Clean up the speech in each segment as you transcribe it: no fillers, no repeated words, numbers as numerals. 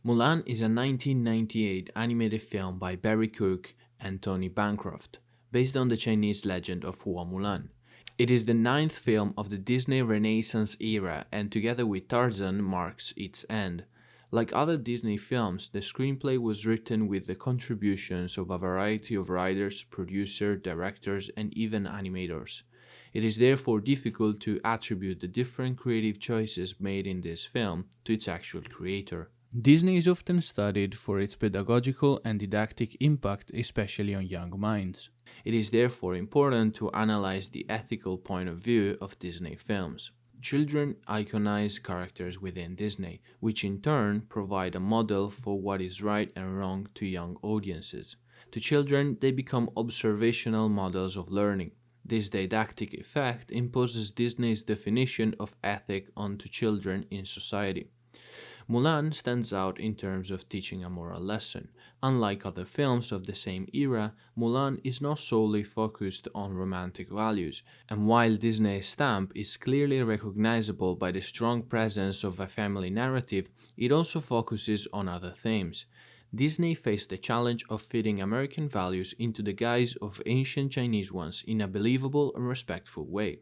Mulan is a 1998 animated film by Barry Cook and Tony Bancroft, based on the Chinese legend of Hua Mulan. It is the ninth film of the Disney Renaissance era and together with Tarzan marks its end. Like other Disney films, the screenplay was written with the contributions of a variety of writers, producers, directors, and even animators. It is therefore difficult to attribute the different creative choices made in this film to its actual creator. Disney is often studied for its pedagogical and didactic impact, especially on young minds. It is therefore important to analyze the ethical point of view of Disney films. Children iconize characters within Disney, which in turn provide a model for what is right and wrong to young audiences. To children, they become observational models of learning. This didactic effect imposes Disney's definition of ethic onto children in society. Mulan stands out in terms of teaching a moral lesson. Unlike other films of the same era, Mulan is not solely focused on romantic values, and while Disney's stamp is clearly recognizable by the strong presence of a family narrative, it also focuses on other themes. Disney faced the challenge of fitting American values into the guise of ancient Chinese ones in a believable and respectful way.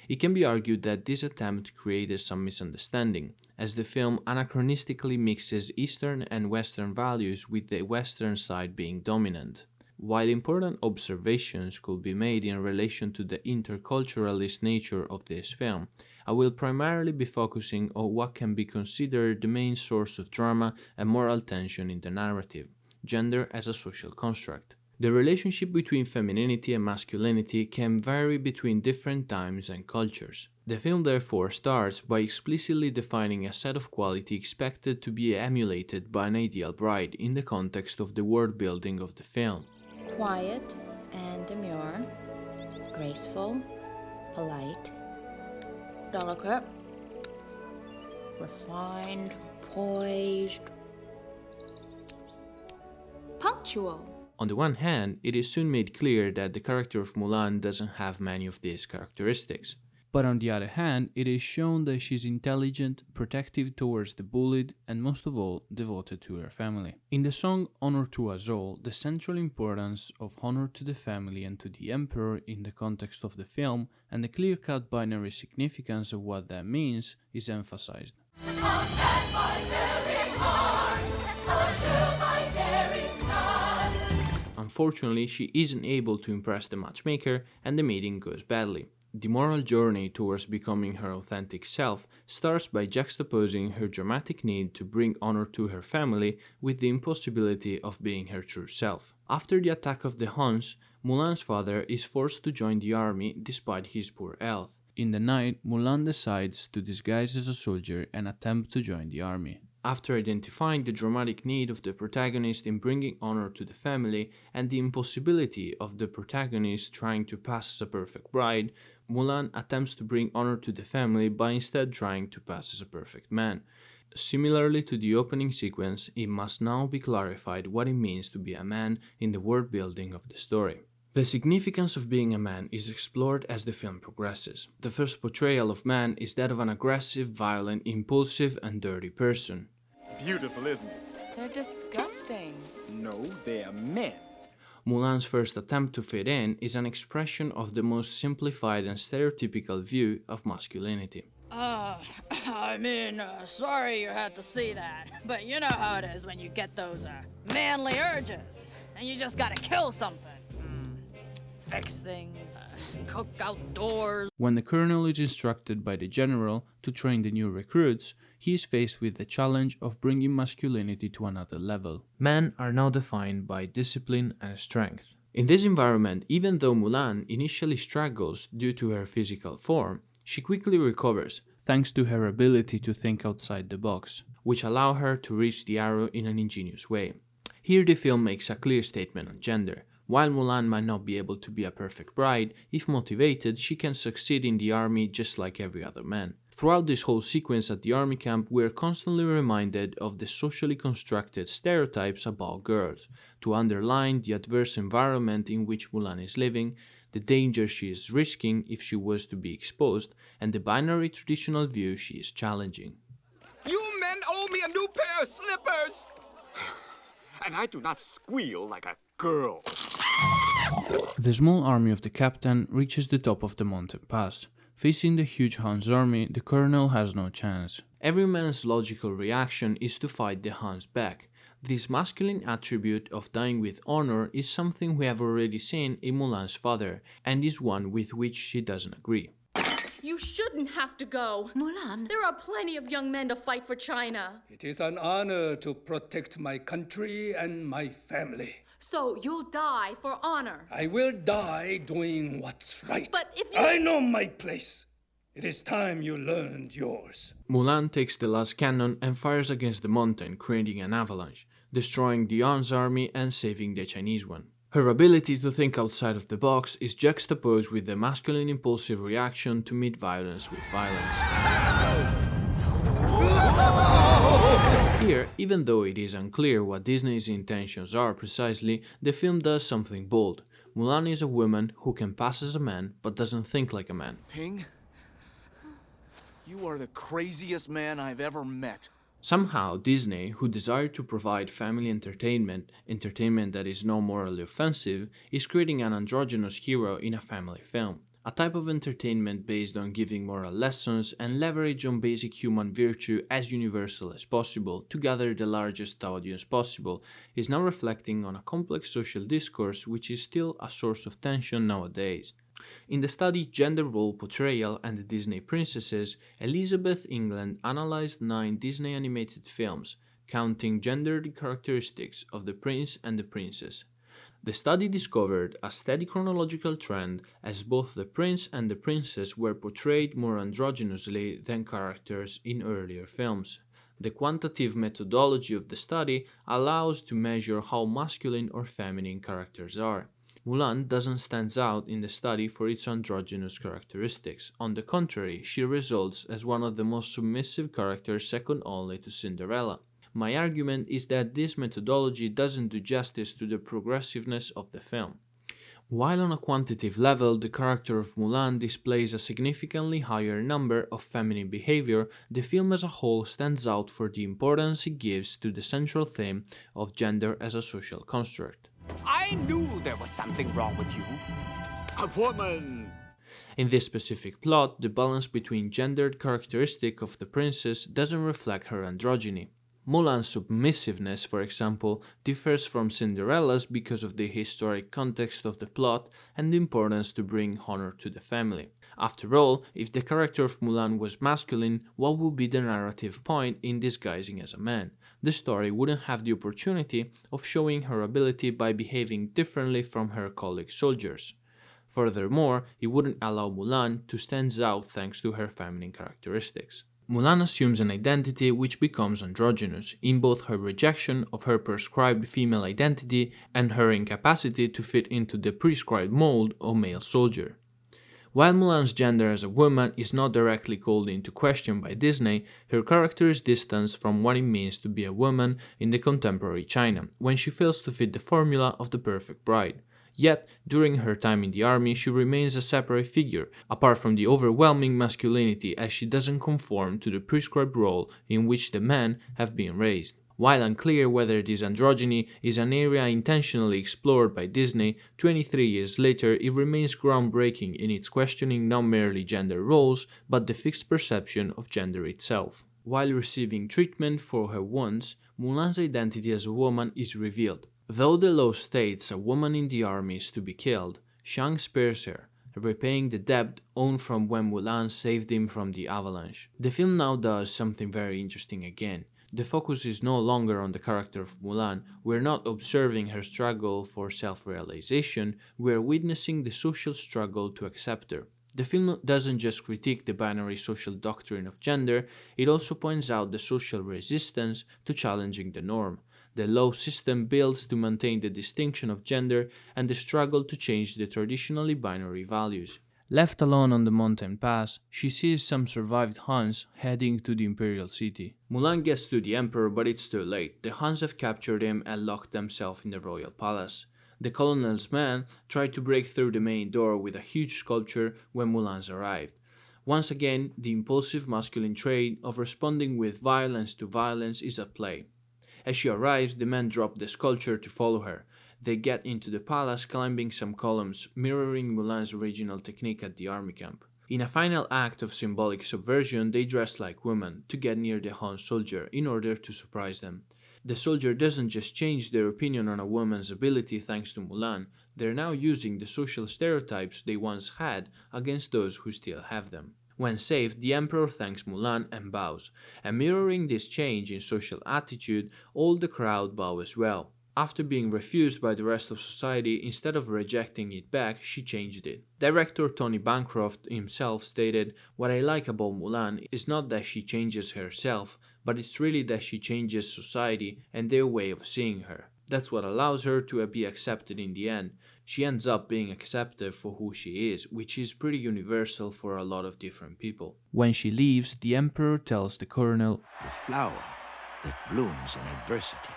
It can be argued that this attempt created some misunderstanding, as the film anachronistically mixes Eastern and Western values with the Western side being dominant. While important observations could be made in relation to the interculturalist nature of this film, I will primarily be focusing on what can be considered the main source of drama and moral tension in the narrative: gender as a social construct. The relationship between femininity and masculinity can vary between different times and cultures. The film therefore starts by explicitly defining a set of qualities expected to be emulated by an ideal bride in the context of the world building of the film. Quiet and demure, graceful, polite, delicate, refined, poised, punctual. On the one hand, it is soon made clear that the character of Mulan doesn't have many of these characteristics. But on the other hand, it is shown that she's intelligent, protective towards the bullied, and most of all, devoted to her family. In the song Honor to Us All, the central importance of honor to the family and to the emperor in the context of the film, and the clear-cut binary significance of what that means, is emphasized. Unfortunately, she isn't able to impress the matchmaker, and the meeting goes badly. The moral journey towards becoming her authentic self starts by juxtaposing her dramatic need to bring honor to her family with the impossibility of being her true self. After the attack of the Huns, Mulan's father is forced to join the army despite his poor health. In the night, Mulan decides to disguise as a soldier and attempt to join the army. After identifying the dramatic need of the protagonist in bringing honor to the family and the impossibility of the protagonist trying to pass as a perfect bride, Mulan attempts to bring honor to the family by instead trying to pass as a perfect man. Similarly to the opening sequence, it must now be clarified what it means to be a man in the world building of the story. The significance of being a man is explored as the film progresses. The first portrayal of man is that of an aggressive, violent, impulsive, and dirty person. Beautiful, isn't it? They're disgusting. No, they're men. Mulan's first attempt to fit in is an expression of the most simplified and stereotypical view of masculinity. Sorry you had to see that, but you know how it is when you get those manly urges, and you just gotta kill something. Fix things, cook outdoors. When the colonel is instructed by the general to train the new recruits, he is faced with the challenge of bringing masculinity to another level. Men are now defined by discipline and strength. In this environment, even though Mulan initially struggles due to her physical form, she quickly recovers thanks to her ability to think outside the box, which allow her to reach the arrow in an ingenious way. Here the film makes a clear statement on gender. While Mulan might not be able to be a perfect bride, if motivated, she can succeed in the army just like every other man. Throughout this whole sequence at the army camp, we are constantly reminded of the socially constructed stereotypes about girls, to underline the adverse environment in which Mulan is living, the danger she is risking if she was to be exposed, and the binary traditional view she is challenging. You men owe me a new pair of slippers! And I do not squeal like a girl. The small army of the captain reaches the top of the mountain pass. Facing the huge Han's army, the colonel has no chance. Every man's logical reaction is to fight the Hans back. This masculine attribute of dying with honor is something we have already seen in Mulan's father, and is one with which she doesn't agree. You shouldn't have to go. Mulan. There are plenty of young men to fight for China. It is an honor to protect my country and my family. So you'll die for honor. I will die doing what's right. But if you... I know my place. It is time you learned yours. Mulan takes the last cannon and fires against the mountain, creating an avalanche, destroying the Han's army and saving the Chinese one. Her ability to think outside of the box is juxtaposed with the masculine impulsive reaction to meet violence with violence. Here, even though it is unclear what Disney's intentions are precisely, the film does something bold. Mulan is a woman who can pass as a man but doesn't think like a man. Ping, you are the craziest man I've ever met. Somehow, Disney, who desired to provide family entertainment that is not morally offensive, is creating an androgynous hero in a family film. A type of entertainment based on giving moral lessons and leverage on basic human virtue as universal as possible to gather the largest audience possible, is now reflecting on a complex social discourse which is still a source of tension nowadays. In the study Gender Role Portrayal and the Disney Princesses, Elizabeth England analyzed 9 Disney animated films, counting gendered characteristics of the prince and the princess. The study discovered a steady chronological trend as both the prince and the princess were portrayed more androgynously than characters in earlier films. The quantitative methodology of the study allows to measure how masculine or feminine characters are. Mulan doesn't stand out in the study for its androgynous characteristics. On the contrary, she results as one of the most submissive characters, second only to Cinderella. My argument is that this methodology doesn't do justice to the progressiveness of the film. While on a quantitative level the character of Mulan displays a significantly higher number of feminine behavior, the film as a whole stands out for the importance it gives to the central theme of gender as a social construct. I knew there was something wrong with you. A woman! In this specific plot, the balance between gendered characteristic of the princess doesn't reflect her androgyny. Mulan's submissiveness, for example, differs from Cinderella's because of the historic context of the plot and the importance to bring honor to the family. After all, if the character of Mulan was masculine, what would be the narrative point in disguising as a man? The story wouldn't have the opportunity of showing her ability by behaving differently from her colleague soldiers. Furthermore, it wouldn't allow Mulan to stand out thanks to her feminine characteristics. Mulan assumes an identity which becomes androgynous in both her rejection of her prescribed female identity and her incapacity to fit into the prescribed mold of male soldier. While Mulan's gender as a woman is not directly called into question by Disney, her character is distanced from what it means to be a woman in the contemporary China, when she fails to fit the formula of the perfect bride. Yet, during her time in the army, she remains a separate figure, apart from the overwhelming masculinity, as she doesn't conform to the prescribed role in which the men have been raised. While unclear whether this androgyny is an area intentionally explored by Disney, 23 years later it remains groundbreaking in its questioning not merely gender roles, but the fixed perception of gender itself. While receiving treatment for her wounds, Mulan's identity as a woman is revealed. Though the law states a woman in the army is to be killed, Shang spares her, repaying the debt owed from when Mulan saved him from the avalanche. The film now does something very interesting again. The focus is no longer on the character of Mulan. We're not observing her struggle for self-realization, we're witnessing the social struggle to accept her. The film doesn't just critique the binary social doctrine of gender, it also points out the social resistance to challenging the norm. The law system builds to maintain the distinction of gender and the struggle to change the traditionally binary values. Left alone on the mountain pass, she sees some survived Hans heading to the imperial city. Mulan gets to the emperor, but it's too late. The Hans have captured him and locked themselves in the royal palace. The colonel's men tried to break through the main door with a huge sculpture when Mulan's arrived. Once again, the impulsive masculine trait of responding with violence to violence is at play. As she arrives, the men drop the sculpture to follow her. They get into the palace, climbing some columns, mirroring Mulan's original technique at the army camp. In a final act of symbolic subversion, they dress like women to get near the Han soldier in order to surprise them. The soldier doesn't just change their opinion on a woman's ability thanks to Mulan, they're now using the social stereotypes they once had against those who still have them. When saved, the emperor thanks Mulan and bows, and mirroring this change in social attitude, all the crowd bow as well. After being refused by the rest of society, instead of rejecting it back, she changed it. Director Tony Bancroft himself stated, "What I like about Mulan is not that she changes herself, but it's really that she changes society and their way of seeing her. That's what allows her to be accepted in the end. She ends up being accepted for who she is, which is pretty universal for a lot of different people." When she leaves, the emperor tells the colonel, The flower that blooms in adversity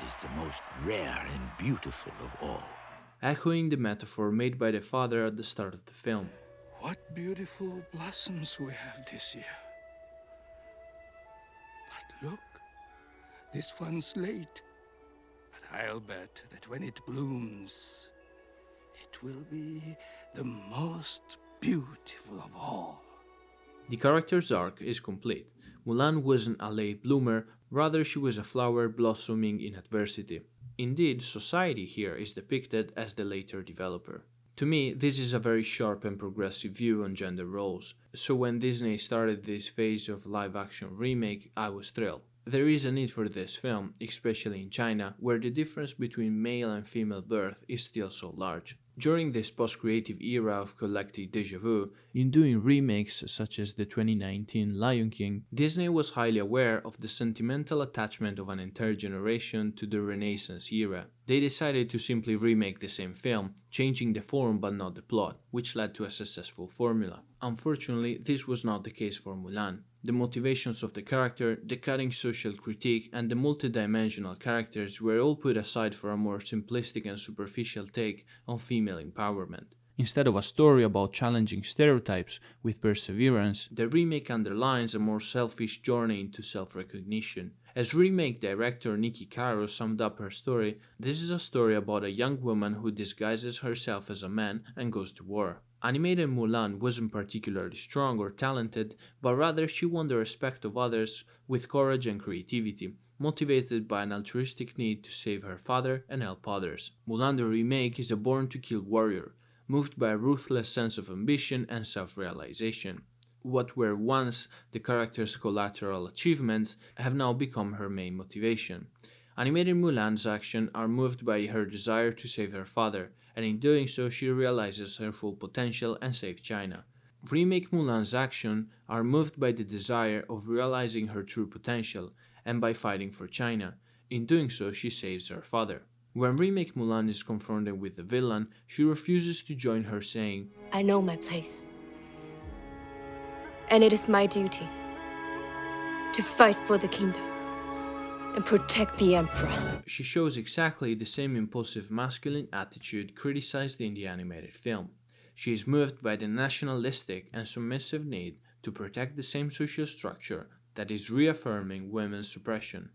is the most rare and beautiful of all. echoing the metaphor made by the father at the start of the film. What beautiful blossoms we have this year. But look, this one's late. But I'll bet that when it blooms, it will be the most beautiful of all. The character's arc is complete. Mulan wasn't a late bloomer, rather she was a flower blossoming in adversity. Indeed, society here is depicted as the later developer. To me, this is a very sharp and progressive view on gender roles, so when Disney started this phase of live-action remake, I was thrilled. There is a need for this film, especially in China, where the difference between male and female birth is still so large. During this post-creative era of collective déjà vu, in doing remakes such as the 2019 Lion King, Disney was highly aware of the sentimental attachment of an entire generation to the Renaissance era. They decided to simply remake the same film, changing the form but not the plot, which led to a successful formula. Unfortunately, this was not the case for Mulan. The motivations of the character, the cutting social critique, and the multidimensional characters were all put aside for a more simplistic and superficial take on female empowerment. Instead of a story about challenging stereotypes with perseverance, the remake underlines a more selfish journey into self-recognition. As remake director Nikki Caro summed up her story, this is a story about a young woman who disguises herself as a man and goes to war. Animated Mulan wasn't particularly strong or talented, but rather she won the respect of others with courage and creativity, motivated by an altruistic need to save her father and help others. Mulan the remake is a born-to-kill warrior, moved by a ruthless sense of ambition and self-realization. What were once the character's collateral achievements have now become her main motivation. Animated Mulan's actions are moved by her desire to save her father, and in doing so she realizes her full potential and saves China. Remake Mulan's actions are moved by the desire of realizing her true potential, and by fighting for China. In doing so she saves her father. When Remake Mulan is confronted with the villain, she refuses to join her, saying, I know my place. And it is my duty to fight for the kingdom and protect the emperor. She shows exactly the same impulsive masculine attitude criticized in the animated film. She is moved by the nationalistic and submissive need to protect the same social structure that is reaffirming women's suppression.